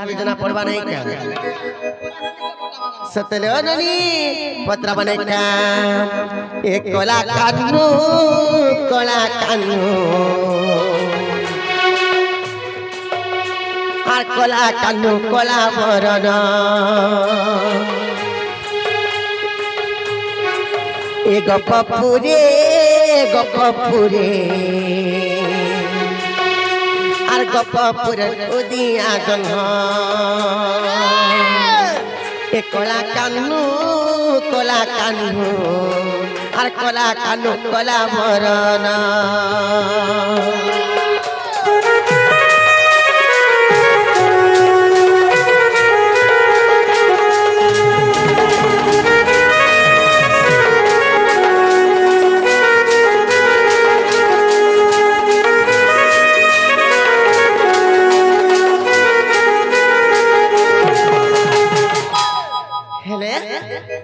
जना पड़वा नहीं क्या सतले ननी पत्रा बने क्या एक कोला कानू আর কলা কানু কলা বরণ এ গপপুরে আর গপপুরের উদিয়া জন্ম এ কলা কানু আর কলা কানু কলা বরণ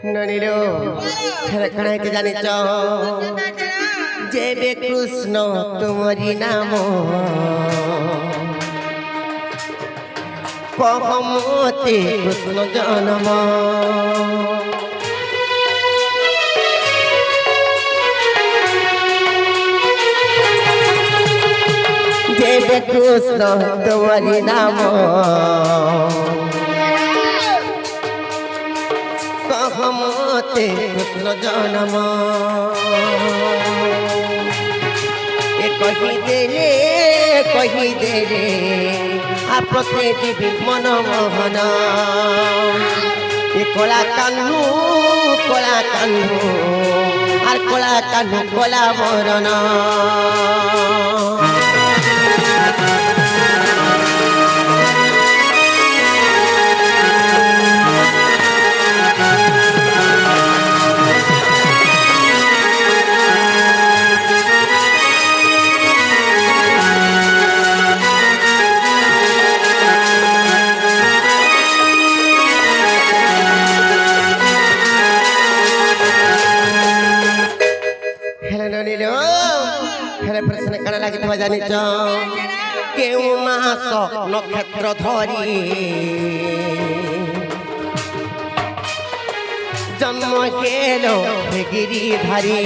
ननिलो कणा के जाने जेबे कृष्ण तुम्हारी नाम कहमते कृष्ण जन्म जेबे कृष्ण तुम्हारी नाम कहमते कृष्ण जन्म ए कही दे रे आपते जीवी मनमोहन ए कला कान्हू आर कला कान्हू कला बरन प्रश्न कण लगे जानी केउ मास नक्षत्र धरी जन्म हेलो गिरिधारी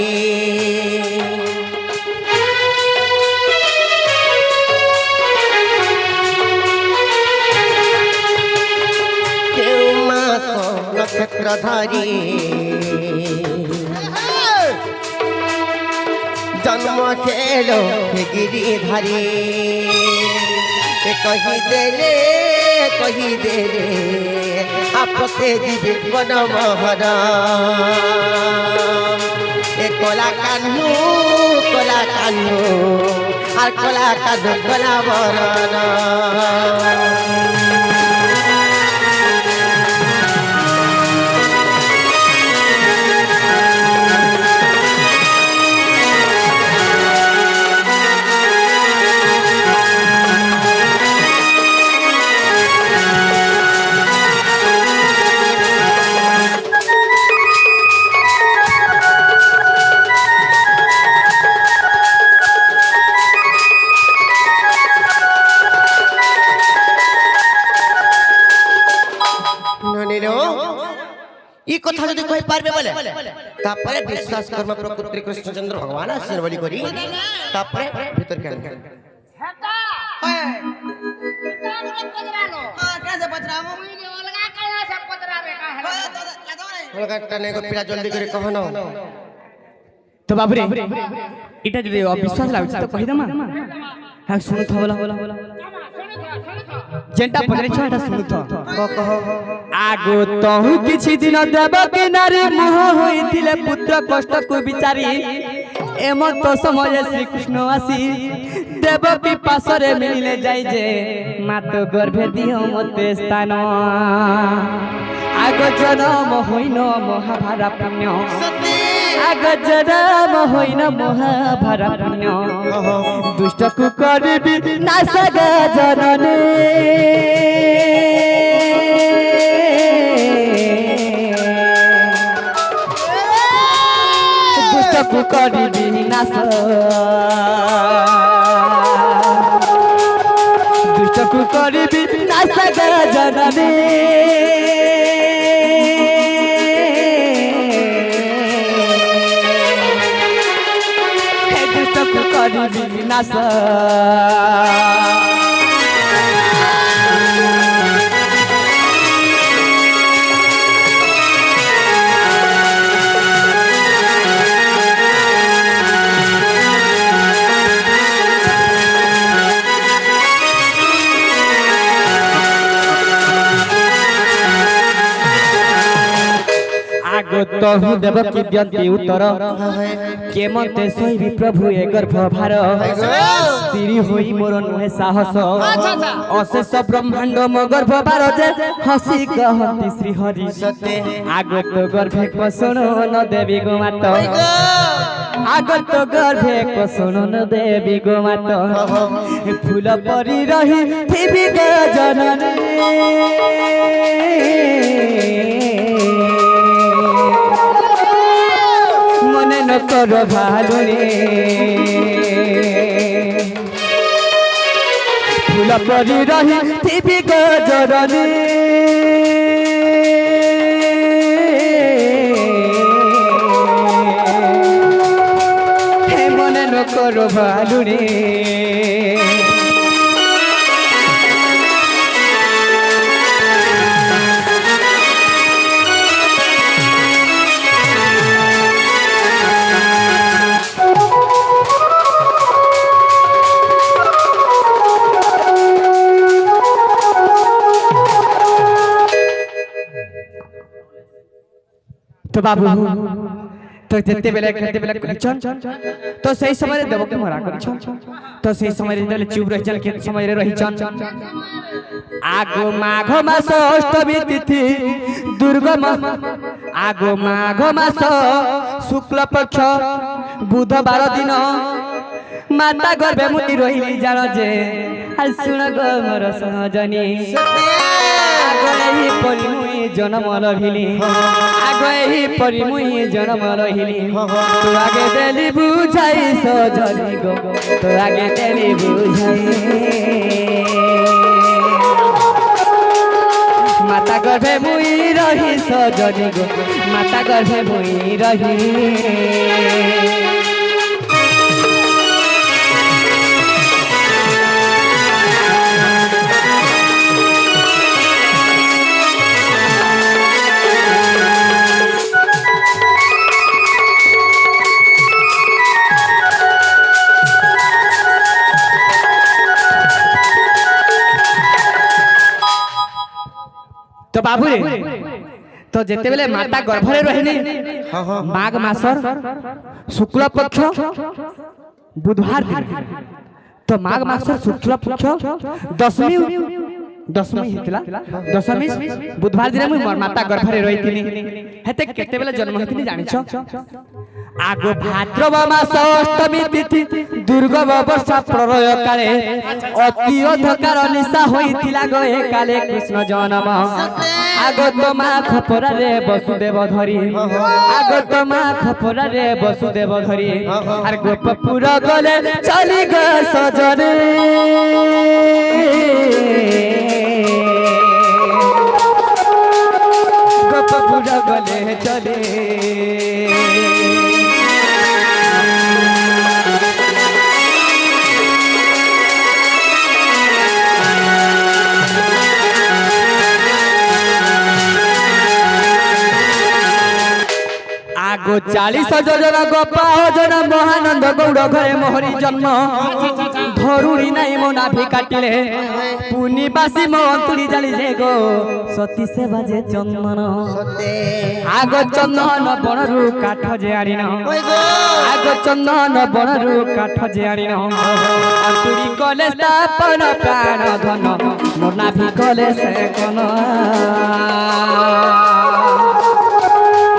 केउ मास नक्षत्र धरी जन्म खेलो गिरिधारी कही दे रे आपते जीवी मनमोहन ए कला कान्हू आर कला कान्हू कला बरन कथा जो कहि पारबे बोले तापरे विश्वास कर्म प्रकृति कृष्णचंद्र भगवान आशीर् बोली करी तापरे भीतर के हेता ओए कैसे पचरामो अलगा कैसे सब पचराबे का है अलगा तने को पिला जल्दी करे कहनो तो बाबू रे इटा जदि विश्वास लागछ तो कहि दमा हां सुनु थो बोला जेंटा पदरे छाटा सुनु थो कह आगो तहु किछि दिन देवकी नारी मोह होइथिले पुत्र कष्ट को विचारी एमत समय श्री कृष्ण आसी देवकी पासरे मिलिले जाई जे मात गर्भे दियो मते स्थान आगो जन्म होइन महाभारा पुण्य आगो जन्म होइन महाभारा पुण्य दुष्ट को करबी नासग जनने करी विनाश दुष्ट को करी विनाश जननी हे दुष्ट को करिबी नाश तहु देव की व्यंती उत्तर के मते सही प्रभु ए गर्भ भार स्त्री होई मोर नुहे साहस अशेष ब्रह्मांड म गर्भ भार जे हसी कहती श्री हरि आगत गर्भे को सुनो न देवी गो मात आगत गर्भे को सुनो न देवी गो मात फूल परी रही थिबी ग जननी मने न कर भालुनी फूल परी रही थिबी गजरनी हे मने न कर भालुनी तो बाबू तो जेते बेले कहचन तो सही समय देव के मरा करछन तो सही समय रे चुप रह चल के समय रे रहिचन आगो माघ मास अष्टमी तिथि दुर्गम आगो माघ मास शुक्ल पक्ष बुधवार दिन माता गर्भे मुनि रहिली जान जे सुन गो मोर सहजनी आगहि परि मुई जन्म लहिली आगहि परि मुई जन्म लहिली तू आगे देली बुझाई सजनी गो तू आगे देली बुझाई माता गर्भे मुई रही सजनी गो माता गर्भे मुई रही तो बाबू रे तो जेते बेले माता गर्भ रे रहिनी माघ मासर शुक्ल पक्ष बुधवार दिन तो माघ मासर शुक्ल पक्ष दशमी हितला दशमी बुधवार दिन मुई माता गर्भ रे रहिथिनी हेते केते बेले जन्म हेथिनी जानिछो आगो भाद्रव मास अष्टमी तिथि दुर्गम वर्षा प्रलय काले अति अंधकार निशा होइथिला गए काले कृष्ण जन्म आगत मा खपरा रे वसुदेव धरी आगत मा खपरा रे वसुदेव धरी आर गोपपुर गले चली ग सजने गोपपुर गले चले आगो 40 जोजन गोपा जन महानंद गौड़ घरे मोहरी जन्म धरुणी नाई मो नाभि काटिले पुनिबासी मो अंतुरी जाली जे गो सती से बाजे चंदन आगो चंदन बनरु काठ जे आड़िन आगो चंदन बनरु काठ जे आड़िन अंतुरी कले स्थापन प्राण धन मो नाभि कले से कोन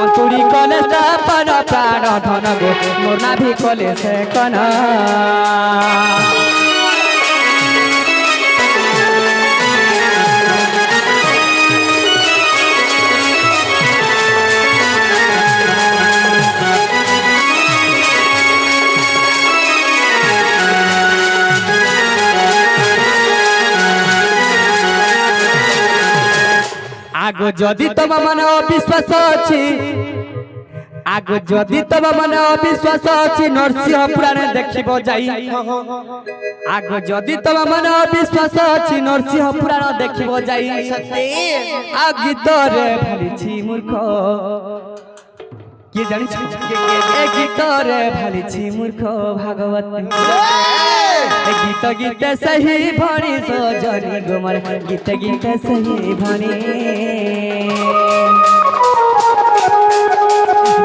अंतुरी कले स्थापन प्राण धन गो मोर नाभि कले से कन आगो जदि तम मन अविश्वास अछि आगो जदि तम मन अविश्वास अछि नरसिंह पुराण देखिबो जाई आगो जदि तम मन अविश्वास अछि नरसिंह पुराण देखिबो जाई आ गीत रे भालिछि मूर्ख के जानि छ ए गीत रे भालिछि मूर्ख भागवत गीत गीत सही भणी सजनी गोमर गीत गीत सही भणी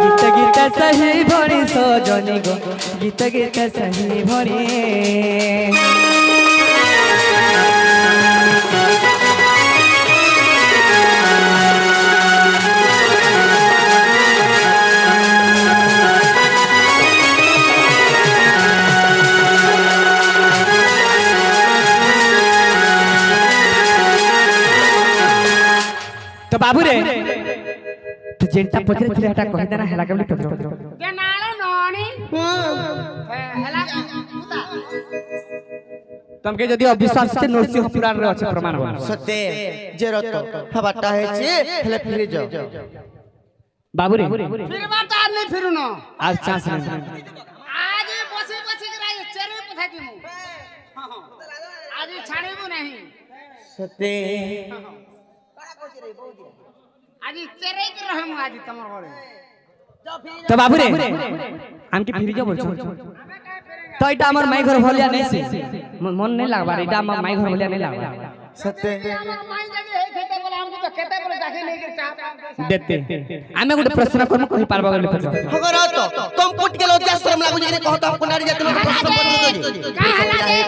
गीत गीत सही भणी सजनी गो गीत गीत सही भणी तो बाबू रे तू जेंटा पचरे थिले हटा कहि देना हला केबली पचरो के नाले नोनी हला तुमके जदी अविश्वास से नरसिंह पुराण रे अछि प्रमाण बन सत्य जे रत हबाटा है छे हेले फिर जाओ बाबू रे फिर बात आज नहीं फिरू न आज चांस नहीं आज बसी बसी के राय चेरे पथा की मु आज छाड़ेबो नहीं सत्य आज चेरे के रहम आज तमर घरे तो बाबू रे हम के फिर जो बोल तो इटा हमर माई घर भलिया नहीं से मन नहीं लागबा इटा हमर माई घर भलिया नहीं लागबा सत्य हमर माई जगे हे खेते बोला हमके तो खेते बोले जाके नहीं के चाह देते आमे गुटे प्रश्न करम कहि पारबा गले पचरो हगर तो तुम पुट के लोग शर्म लागु जे कहत हम कोनारी जात लोग प्रश्न पत्र दे का हलागे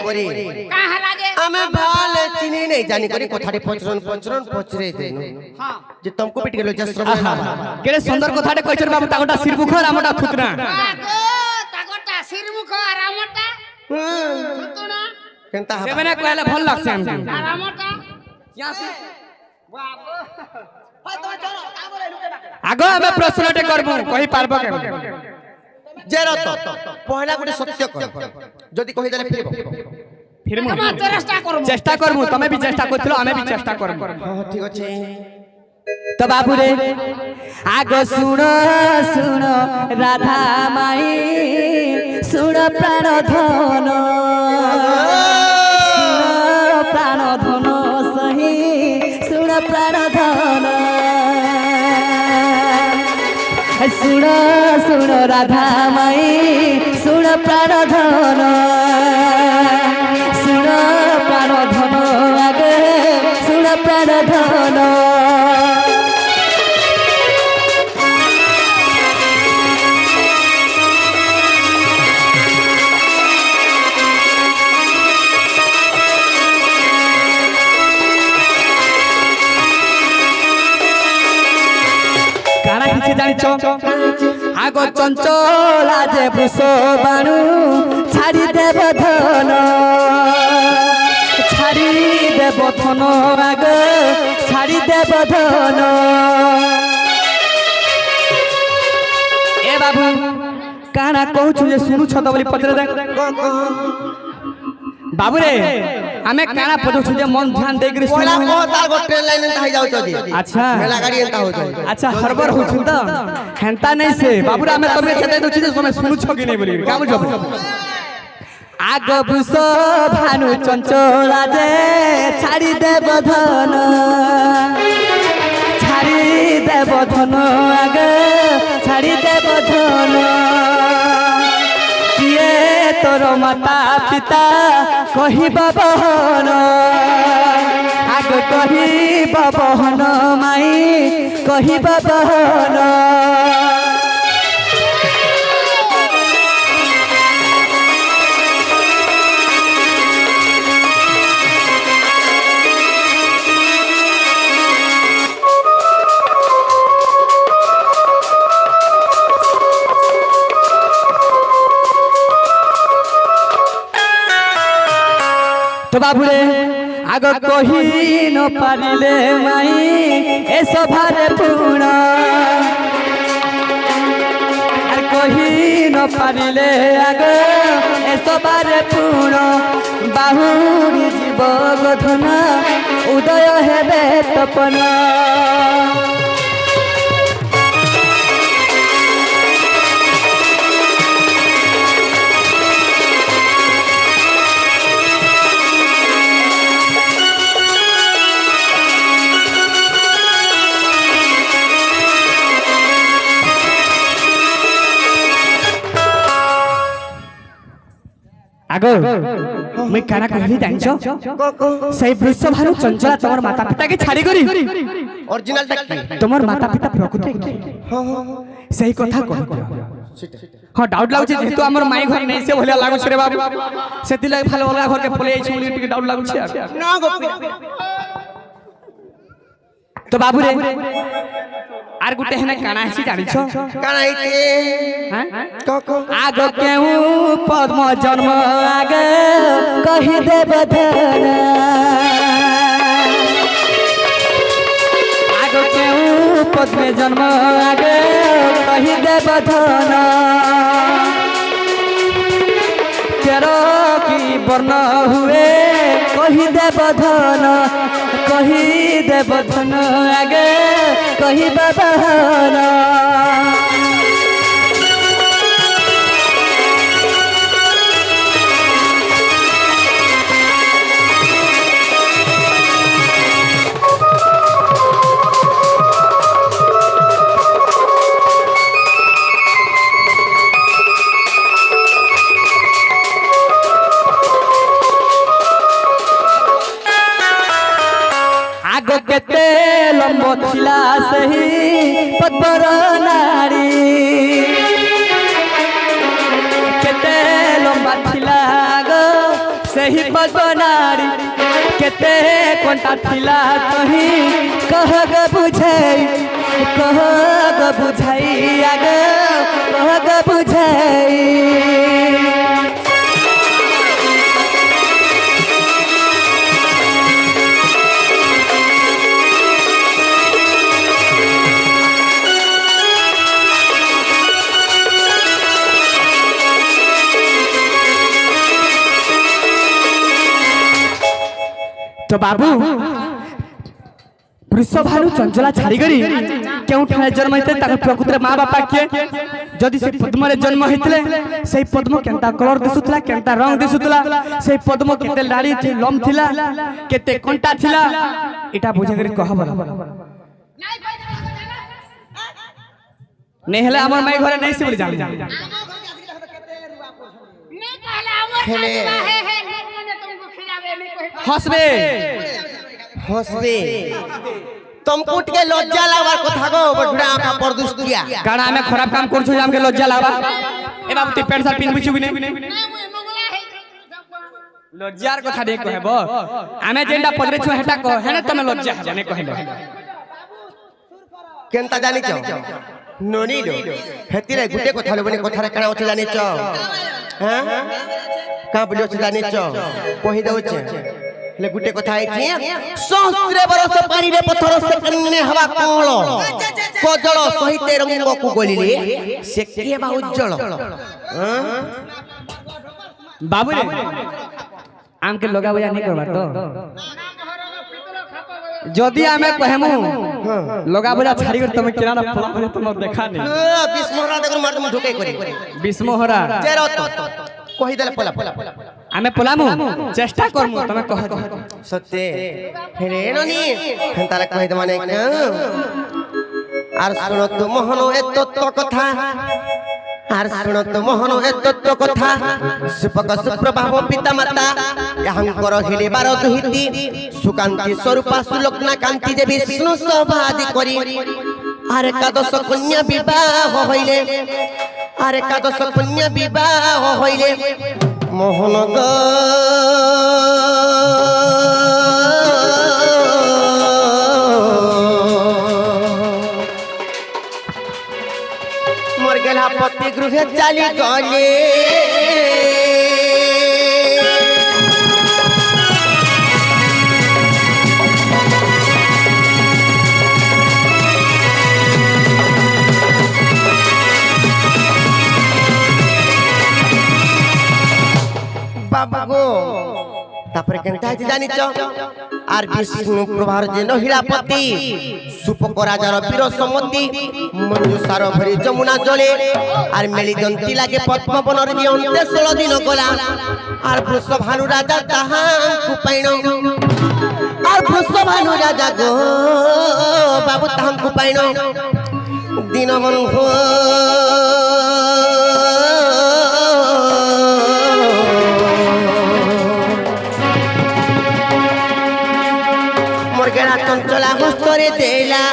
का हलागे हमें भाल चिनी नहीं जानी करी कोठारी पचरन पचरे देनु हां जे तुमको पिट के लोग शर्म लागु केरे सुंदर कथाटे कहिचर बाबू तागोटा सिरबुखर आमटा थुतना आगो तागोटा सिरमुख आरामटा थुतुना केनता से बने कहले भल लागसे हमके आरामटा क्या से बाबू हाय तो चलो का बोले लुके बाके आगो हमें प्रश्नटे करबो कहि पारबो के जे रत पहला गुटे सत्य कर जदी कहि देले फिर फिर हम चेष्टा करबो तमे भी चेष्टा करथिलो हमें भी चेष्टा करबो हां ठीक अछि तो बाबू रे आगो सुनो सुनो राधा माई सुनो प्राण धन सुनो प्राण धन सही सुनो प्राण धन सुनो सुनो राधा माई सुनो प्राण धन सुनो प्राण धन आगे सुनो प्राण धन काना किछि जानिछ आगो चंचला जे बृष बाणु छाड़ी देव धन आगो छाड़ी देव धन ए बाबू काना कहू छु जे सुनु छ त बोली पत्र दे बाबू रे हमें काना पजो छु जे मन ध्यान दे के कोला सुनु को तार गो ट्रेन लाइन एंता हो जाउ छदी अच्छा मेला गाड़ी एंता हो जाउ अच्छा हरबर हो छु त हेंता नहीं से बाबू रे हमें तमे छते दो छु जे समय सुनु छ कि नहीं बोली का बुझो आग बुस भानु चंचला दे छाड़ी देव धन आग छाड़ी देव धन किए तोर माता पिता कहिबा बहन आग कहिबा बहन माई कहिबा बहन तो बाबू रे आग कही न पारिले माई ए सभारे पूर्ण आर कही न पारिले आग ए सभारे पूर्ण बाहुरी जीव गधन उदय हेबे तपन आगो मैं काना कहली जानछो सही वृषभानु चंचला तमर माता पिता के छाड़ी करी ओरिजिनल टक्की तमर माता पिता प्रकृति के हां हां सही कथा कह हां डाउट लागु छै जेतु हमर माई घर नै से भले लागु छै रे बाबू सेति लाग फाले वाला घर के फले छै बोली टिके डाउट लागु छै ना गोपी तो बाबू रे आर गुटे हेना काना हसी जानिछो काना हिते हां को आगो केहू पद्म जन्म आगे कहि देब धन आगो केहू पद्म जन्म आगे कहि देब धन तेरो की वर्ण हुए कहि देब धन आगे कहि बहन आगो केते लंब थिला सही पद्मर नारी केते लंबा थिला गो सही पद्म नारी केते कोंटा थिला कही कह ग बुझाई आगो कह ग बुझाई तो बाबू वृषभानु चंचला छाड़ी गरी केउ ठाणे जन्म हेते तार प्रकृति मां बापा के जदि से पद्म रे जन्म हेतले सेही पद्म केंता कलर दिसुतला केंता रंग दिसुतला सेही पद्म केते लाड़ी थे लम थिला केते कंटा थिला एटा बुझे गरी कहब नै हेले हमर माई घरे नै से बोली जान नहीं कहला हमर खाली है लोग मने तुमको खिलावे नहीं कोई हसबे हसबे तुम कुट के लज्जा लागबार কথা গো বড়া का परदुस किया काना हमें खराब काम करछु जे हमके लज्जा लागबा ए बाबू ती पेट साथ पिन बिछु बिने मंगला है लज्जार কথা दे कहबो हमें जेंडा पदरे छु हेटा को हेने तमे लज्जा जाने कहले केनता जानि छ नोनी दो हेतिरे गुटे কথা लबने কথাरे काना ओछ जानि छ हां का बोलियो छ जानि छ कहि दउ छ ले गुटे কথা आइ सहस्रे बरस पानी रे पत्थर से कन्ने हवा कोलो कोजळ सहिते रंग को गोलिले से केबा उज्जवल बाबू रे आम के लगा बजा नहीं करबा तो जदी आमे कहमु लगा बजा छाड़ी कर तमे किराना फला बजा तुम देखा नहीं बिस्मोहरा देखो मार तुम ढोके करी बिस्मोहरा जेरो तो कहि देले पला आमे पलामु चेष्टा करमु तमे कह सत्य हेरे ननी तारा कहि द माने आर सुनो तो मोहनो ए तत्व कथा आर सुनो तो मोहनो ए तत्व कथा सुपक सुप्रभाव पिता माता यहंकर हेले बार दुहिती सुकांति स्वरूपा सुलग्ना कांति जे विष्णु सभादि करी आर एकादश कन्या विवाह होइले आर एकादश कन्या विवाह होइले मोहन ग मोर गेला पति गृहे चाली गले बाबा गो तापर केनता जानि छ आर विष्णु प्रभार जे नहिलापति सुपक राजार वीर समति मंजुसार भरी जमुना जले आर मेली दंती लागे पद्म बनर नि अंते 16 दिन गला आर वृषभानु राजा ताहा कुपाइनो आर वृषभानु राजा गो बाबू ताहा कुपाइनो दिन बंधु ଗଲା ହସ୍ତରେ ଦେଲା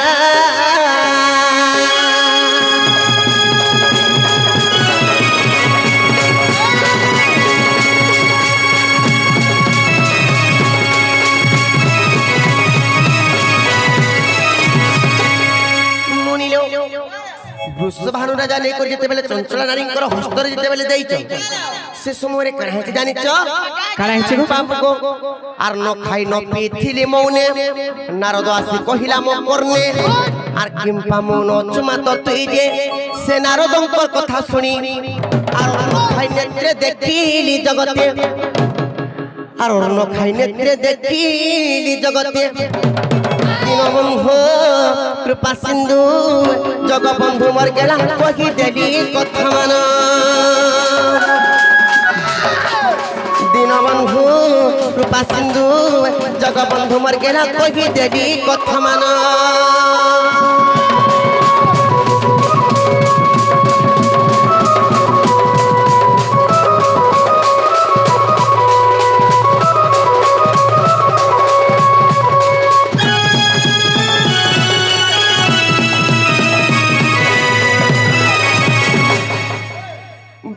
ବୃଷଭାନୁ ରାଜା ନେଇକରି ଯେତେବେଳେ ଚଞ୍ଚଳ ନାରୀଙ୍କର ହସ୍ତରେ ଯେତେବେଳେ ଦେଇଛ ସେ ସମୟରେ କାଣା ହେଇଛି ଜାଣିଛ କାଣା ହେଇଛି ଗো? ବାବୁକୁ আর ন খাই ন পিথিলি মৌনে নারদ আসি কহিলা মো কর্ণে আর কিম্পা মৌন চুমা তো তুই যে সে নারদঙ্কর কথা শুনি আর ন খাই নেত্রে দেখিলি জগতে আর ন খাই নেত্রে দেখিলি জগতে দীনবন্ধু কৃপা সিন্ধু জগবন্ধু মর গেলা কহি দেলি কথা মান দীনবন্ধু কৃপা সিন্ধু জগবন্ধু মর গেলা কহি দেলি কথা মান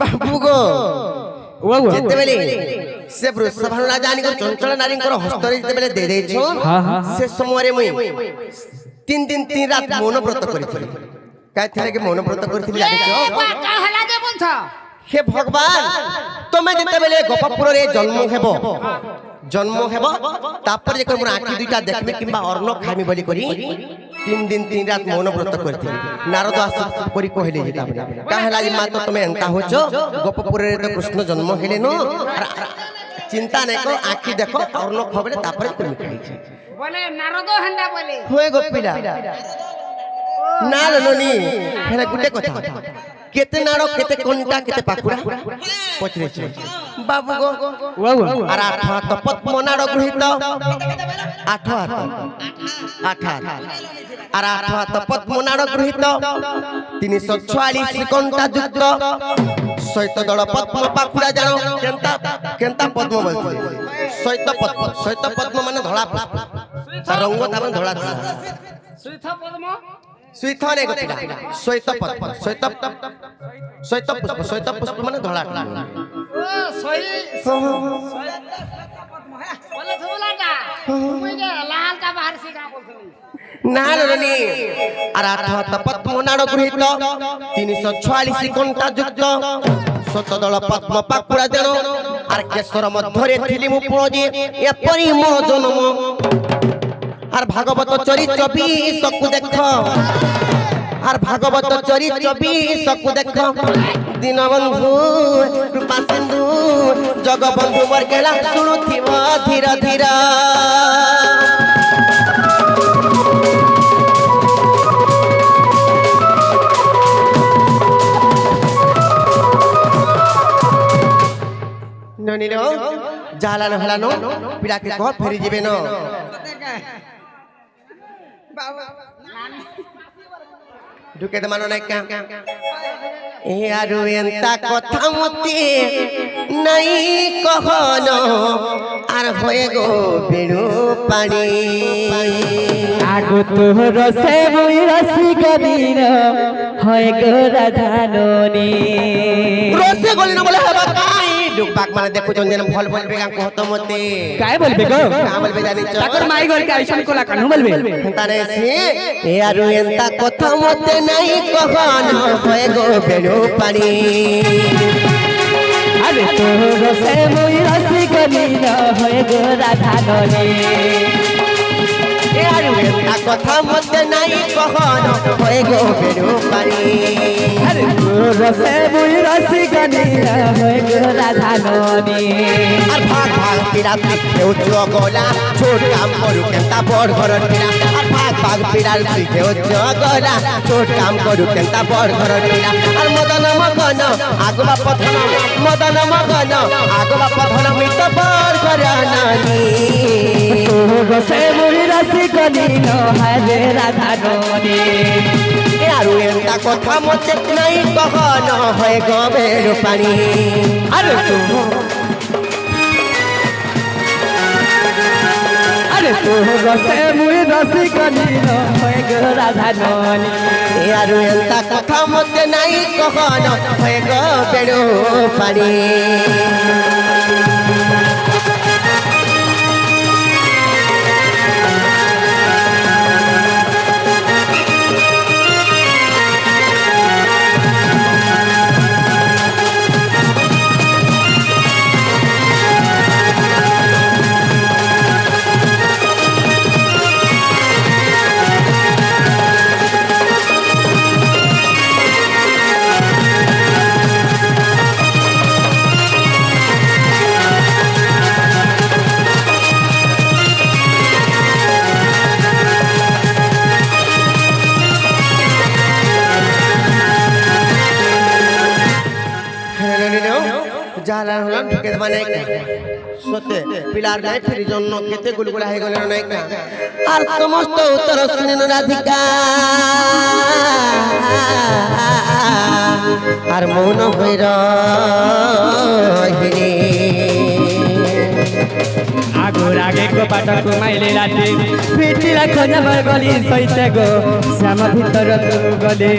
বাবু গো যেতেবেলে সে বৃষভানু রাজা আনিকর চঞ্চল নারীঙ্কর হস্তরে যেতেবেলে দেই দেইছো সে সময়ে মুই 3 দিন 3 রাত মৌনব্রত করিଥିଲି কাইথিলে কি মৌনব্রত করিଥିଲି জানিছো কা হলা যে বন্ধ হে ভগবান তুমি যেতেবেলে গোপপুরে জন্ম হেব তারপরে যে মোর আঁখি দুইটা দেখবে কিংবা অন্ন খাইমি বলি করি 3 দিন 3 রাত মৌনব্রত করিଥିଲି নারদ আসি করি কহিলে যে তারপরে কাহলা যে মা তো তুমি এন্তা হচ্ছ গোপপুরে তো কৃষ্ণ জন্ম হেলে নো চিন্তা নাই কো আঁখি দেখো অন্ন খাবে তারপরে তুমি খাইছি বলে নারদ হন্দা বলে হয়ে গোপিলা না লনি হেলে গুটে কথা কেতে নাড় কেতে কোনটা কেতে পাকুড়া পচরেছে বাবু গো আর আঠ হাত পদ্ম নাড় গৃহীত আঠ হাত আর আঠ হাত পদ্ম নাড় গৃহীত 346 কণ্টা যুক্ত শৈত দল পদ্ম পাকুড়া জানো কেনতা পদ্ম বলছে শৈত পদ্ম মানে ধলা তার রঙ তার ধলা শ্রীথ পদ্ম সুইথ নে গতিলা শৈত পদ্ম শৈত পুষ্প মানে ধলা ও সই বলে থুলাটা তুমি যে লালটা বাহার সিগা বলছিস না লনি আর আঠ হাত পদ্ম নাড় গৃহীত 346 কণ্টা যুক্ত শতদল পদ্ম পাকুড়া যেন আর কেশর মধ্যরে থিলি মু পুঁজি এপরি মো জন্ম আর ভাগবত চরিত্র 20 কু দেখ আর ভাগবত চরিত্র 20 কু দেখ দীনবন্ধু কৃপা সিন্ধু জগবন্ধু মর গেলা শুণুথিব ধীর ধীর ননিল জালানো হেলানো পিলাকে কহ ফেরি যাবে ন ঢুকে তো মানো নাই কাম এ আরু এন্তা কথা মতে নাই কহন আর হয়ে গো বেড়ু পানি আগো তোর সে বই রসি কবির হয় গো রাধাননি রসে গলি না বলে হবা কাই ডুকবাক মানে দেখো যেন ভল বলবে গান কহত মতে কাই বলবে গো কা বলবে জানিছ তাকর মাই ঘর কে আইসন কোলা কানু বলবে তারে সে এ আরু এন্তা কথা মতে নাই কহন হয়ে গো বেড়ু পানি আরে তোর সে বই রসি কবির হয় গো রাধাননি এ আরু এন্তা কথা মতে নাই কহন হয়ে গো বেড়ু পানি আরে তোর সে বই রসি কবির হয় গো রাধাননি আর ভাগ ভাগ পিড়া কেউ জগলা ছোট কাম করু কেনতা বড় ঘর পিড়া আর ভাগ ভাগ পিড়ার কেউ জগলা ছোট কাম করু কেনতা বড় ঘর পিড়া আর মদন মগন আগবা পথন মদন মগন আগবা পথন মিট বড় ঘর নানি তোর সে বই রসি কবির হয় গো রাধাননি এ আরু এন্তা কথা মতে নাই কহন হয়ে গবের পানি আরে আরে তো রসে মুই রসি কলিল হয়ে গো রাধা ননি আর এন্তা কথা মতে নাই কখন হয়ে গো বেড়ো পানি জালা হলাম ঢুকে মানে সতে পিলার নাই ফিরি জন্য কেতে গুলগুলা হয়ে গেল নাই না আর সমস্ত উত্তর শুনিল রাধিকা আর মৌন হইর আগুর আগে কপাটক মাইলে রাতে ফিটিলা খোঁজাবার গলি সইতে গো শ্যাম ভিতর তু গলে